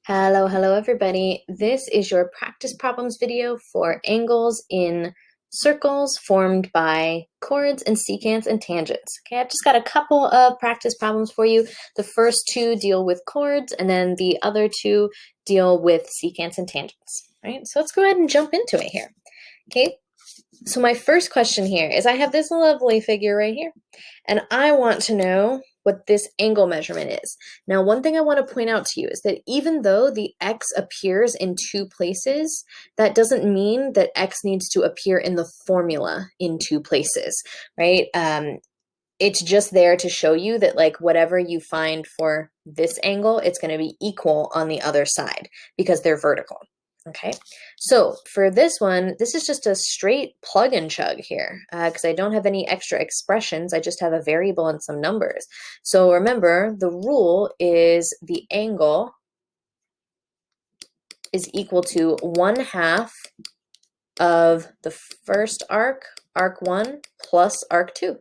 Hello everybody. This is your practice problems video for angles in circles formed by chords and secants and tangents. Okay, I've just got a couple of practice problems for you. The first two deal with chords and then the other two deal with secants and tangents. Right? So let's go ahead and jump into it here. Okay, so my first question here is I have this lovely figure right here, and I want to know what this angle measurement is. Now, one thing I want to point out to you is that even though the x appears in two places, that doesn't mean that x needs to appear in the formula in two places, right? It's just there to show you that like whatever you find for this angle, it's going to be equal on the other side because they're vertical. Okay, so for this one, this is just a straight plug and chug here because I don't have any extra expressions. I just have a variable and some numbers. So remember, the rule is the angle is equal to 1/2 of the first arc, arc 1, plus arc 2.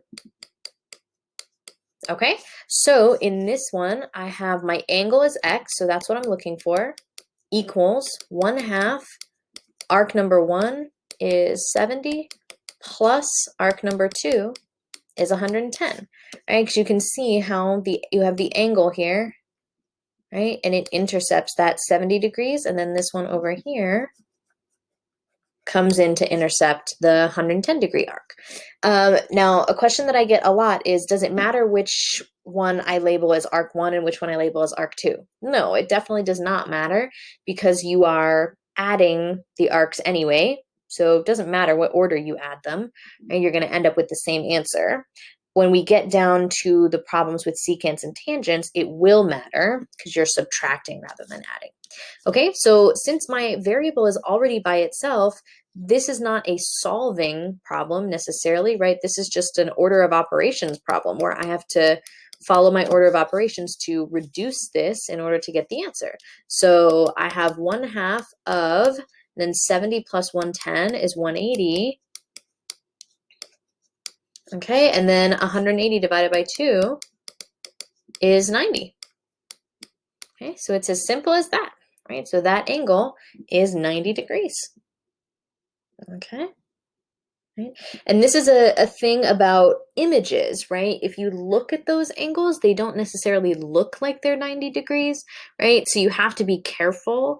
Okay, so in this one, I have my angle is x, so that's what I'm looking for, equals 1/2. Arc number 1 is 70 plus arc number 2 is 110, right? Because you can see how you have the angle here, right? And it intercepts that 70 degrees, and then this one over here comes in to intercept the 110 degree arc. Now, a question that I get a lot is, does it matter which one I label as arc 1 and which one I label as arc 2? No, it definitely does not matter because you are adding the arcs anyway, so it doesn't matter what order you add them, right? You're going to end up with the same answer. When we get down to the problems with secants and tangents, it will matter because you're subtracting rather than adding. Okay, so since my variable is already by itself, this is not a solving problem necessarily, right? This is just an order of operations problem where I have to follow my order of operations to reduce this in order to get the answer. So I have 1/2 of, then 70 plus 110 is 180. Okay, and then 180 divided by 2 is 90. Okay, so it's as simple as that, right? So that angle is 90 degrees. Okay. Right? And this is a thing about images, right? If you look at those angles, they don't necessarily look like they're 90 degrees, right? So you have to be careful,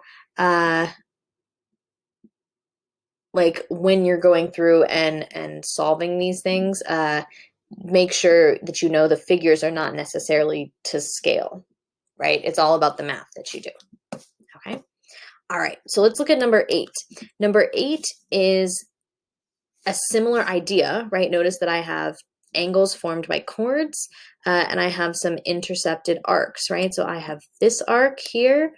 like when you're going through and solving these things, make sure that you know the figures are not necessarily to scale, right? It's all about the math that you do, okay? All right, so let's look at number 8. Number 8 is a similar idea, right? Notice that I have angles formed by chords, and I have some intercepted arcs, right? So I have this arc here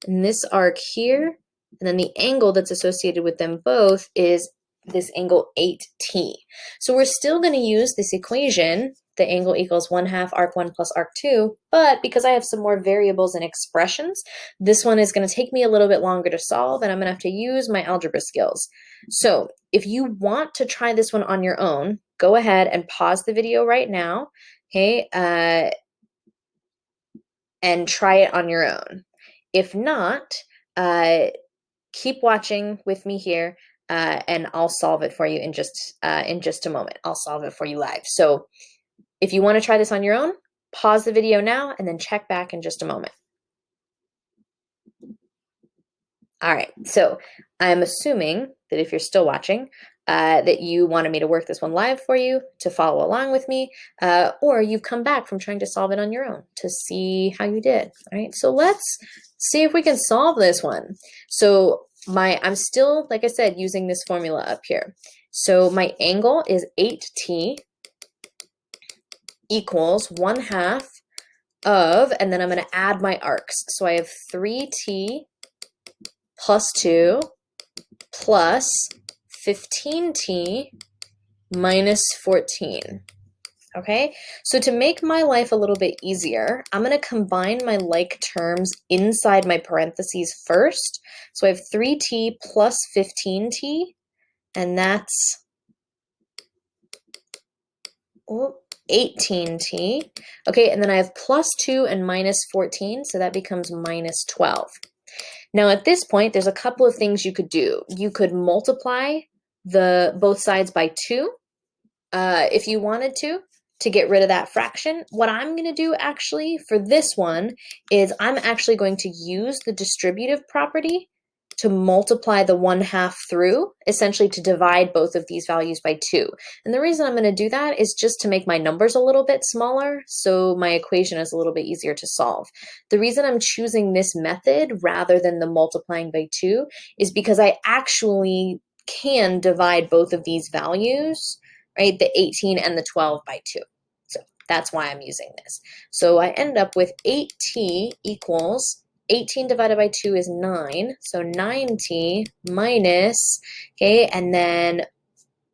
and this arc here, and then the angle that's associated with them both is this angle 8t. So we're still going to use this equation, the angle equals 1/2 arc 1 plus arc 2, but because I have some more variables and expressions, this one is going to take me a little bit longer to solve, and I'm going to have to use my algebra skills. So if you want to try this one on your own, go ahead and pause the video right now, okay, and try it on your own. If not, keep watching with me here, and I'll solve it for you in just a moment. I'll solve it for you live. So if you want to try this on your own, pause the video now and then check back in just a moment. All right, so I'm assuming that if you're still watching, that you wanted me to work this one live for you to follow along with me, or you've come back from trying to solve it on your own to see how you did. All right, so let's see if we can solve this one. So I'm still, like I said, using this formula up here. So my angle is 8t equals 1/2 of, and then I'm going to add my arcs. So I have 3t plus 2 plus 15t minus 14. Okay, so to make my life a little bit easier, I'm going to combine my like terms inside my parentheses first. So I have 3t plus 15t, and that's 18t. Okay, and then I have plus 2 and minus 14, so that becomes minus 12. Now at this point, there's a couple of things you could do. You could multiply both sides by 2 if you wanted to get rid of that fraction. What I'm going to do actually for this one is I'm actually going to use the distributive property to multiply the 1/2 through, essentially to divide both of these values by 2. And the reason I'm going to do that is just to make my numbers a little bit smaller, so my equation is a little bit easier to solve. The reason I'm choosing this method rather than the multiplying by 2 is because I actually can divide both of these values, right, the 18 and the 12 by 2. So that's why I'm using this. So I end up with 8t equals 18 divided by 2 is 9, so 9t minus, okay, and then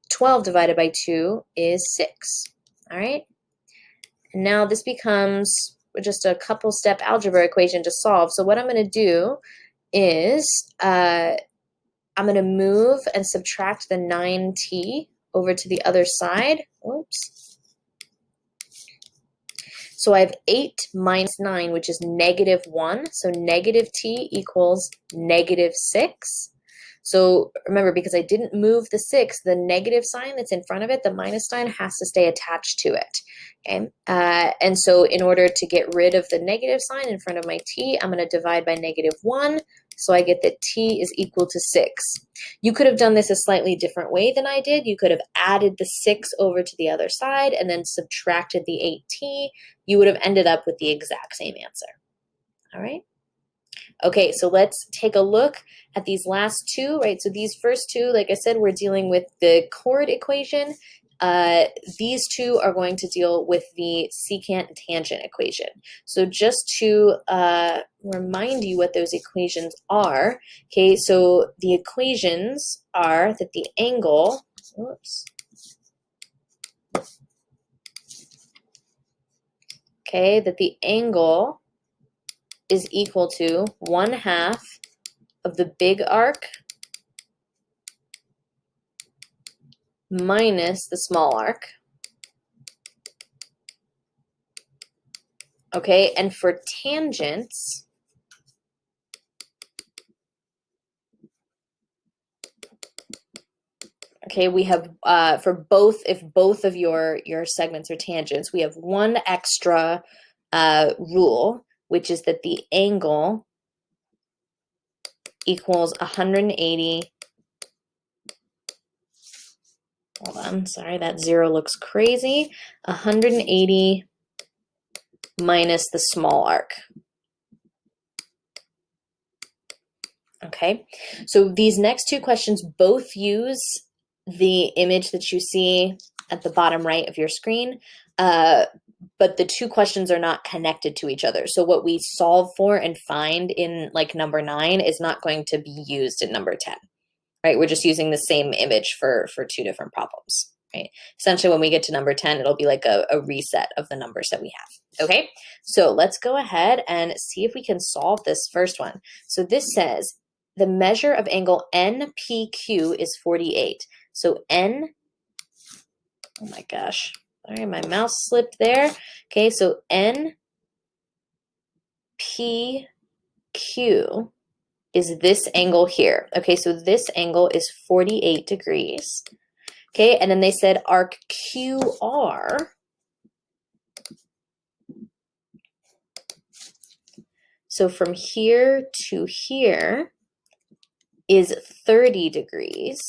12 divided by 2 is 6, all right? And now this becomes just a couple step algebra equation to solve. So what I'm going to do is I'm going to move and subtract the 9t over to the other side. Oops. So I have 8 minus 9, which is -1. So negative t equals -6. So remember, because I didn't move the 6, the negative sign that's in front of it, the minus sign, has to stay attached to it. Okay? And so in order to get rid of the negative sign in front of my t, I'm going to divide by -1. So I get that t is equal to 6. You could have done this a slightly different way than I did. You could have added the 6 over to the other side and then subtracted the 8t. You would have ended up with the exact same answer. All right? Okay, so let's take a look at these last two, right? So these first two, like I said, we're dealing with the chord equation. These two are going to deal with the secant tangent equation. So just to remind you what those equations are, okay, so the equations are that the angle, whoops, okay, that the angle is equal to 1/2 of the big arc minus the small arc. Okay, and for tangents, okay, we have for both, if both of your segments are tangents, we have one extra rule, which is that the angle equals 180. Hold on, sorry, that 0 looks crazy. 180 minus the small arc. Okay, so these next two questions both use the image that you see at the bottom right of your screen, but the two questions are not connected to each other. So what we solve for and find in like number 9 is not going to be used in number 10, right? We're just using the same image for two different problems, right? Essentially, when we get to number 10, it'll be like a reset of the numbers that we have, okay? So let's go ahead and see if we can solve this first one. So this says, the measure of angle NPQ is 48. So N, oh my gosh, sorry, my mouse slipped there. Okay, so NPQ is this angle here. Okay, so this angle is 48 degrees. Okay, and then they said arc QR, so from here to here, is 30 degrees,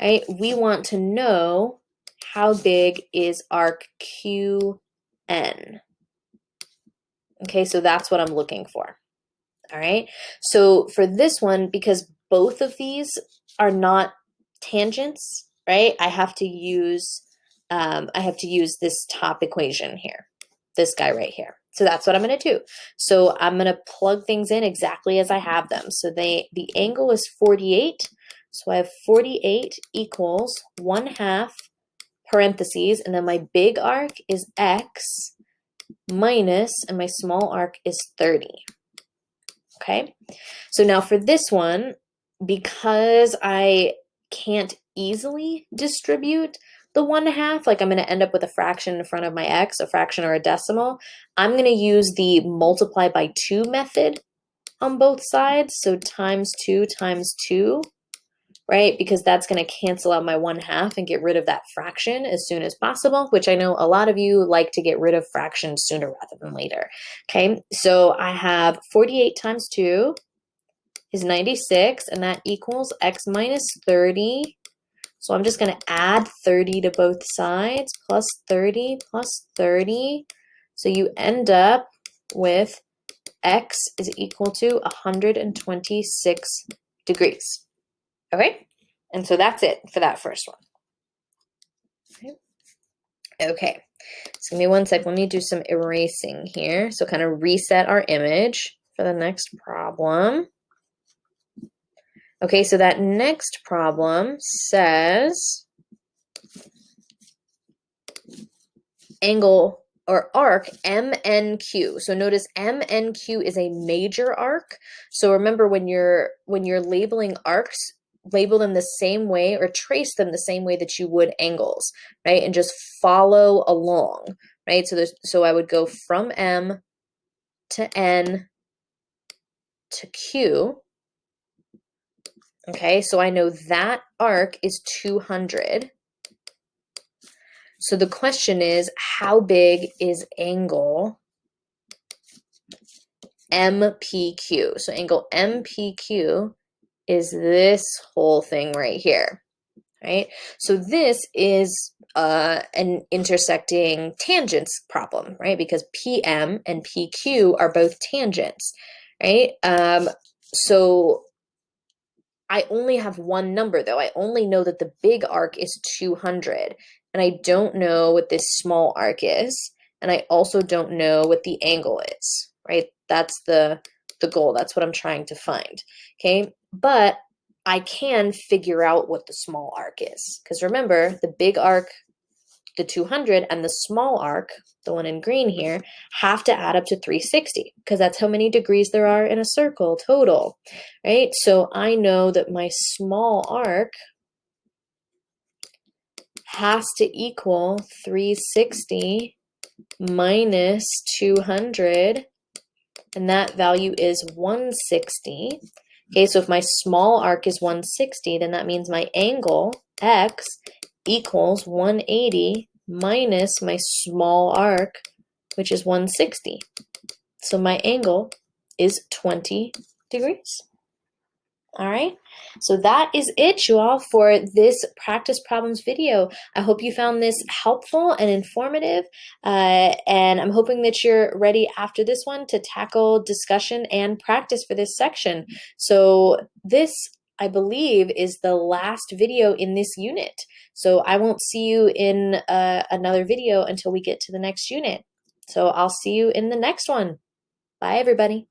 right? We want to know how big is arc QN. Okay, so that's what I'm looking for. All right, so for this one, because both of these are not tangents, right? I have to use this top equation here, this guy right here. So that's what I'm going to do. So I'm going to plug things in exactly as I have them. So the angle is 48. So I have 48 equals 1/2 parentheses, and then my big arc is x minus, and my small arc is 30. Okay, so now for this one, because I can't easily distribute the 1/2, like I'm going to end up with a fraction in front of my x, a fraction or a decimal, I'm going to use the multiply by 2 method on both sides. So times 2 times 2, right? Because that's going to cancel out my 1/2 and get rid of that fraction as soon as possible, which I know a lot of you like to get rid of fractions sooner rather than later. Okay, so I have 48 times 2 is 96, and that equals x minus 30. So I'm just going to add 30 to both sides, plus 30 plus 30. So you end up with x is equal to 126 degrees. Okay? And so that's it for that first one. Okay. So give me one sec. Let me do some erasing here. So kind of reset our image for the next problem. Okay, so that next problem says angle or arc MNQ. So notice MNQ is a major arc. So remember when you're labeling arcs, label them the same way or trace them the same way that you would angles, right? And just follow along, right? So I would go from M to N to Q. Okay, so I know that arc is 200. So the question is, how big is angle MPQ? So angle MPQ is this whole thing right here, right? So this is an intersecting tangents problem, right? Because PM and PQ are both tangents, right? So I only have one number though. I only know that the big arc is 200, and I don't know what this small arc is, and I also don't know what the angle is, right? That's the goal. That's what I'm trying to find, okay? But I can figure out what the small arc is, because remember, the big arc, the 200, and the small arc, the one in green here, have to add up to 360 because that's how many degrees there are in a circle total, right? So I know that my small arc has to equal 360 minus 200, and that value is 160. Okay, so if my small arc is 160, then that means my angle, x, equals 180 minus my small arc, which is 160. So my angle is 20 degrees. All right, so that is it, you all, for this practice problems video. I hope you found this helpful and informative, and I'm hoping that you're ready after this one to tackle discussion and practice for this section. So this, I believe, is the last video in this unit. So I won't see you in another video until we get to the next unit. So I'll see you in the next one. Bye, everybody.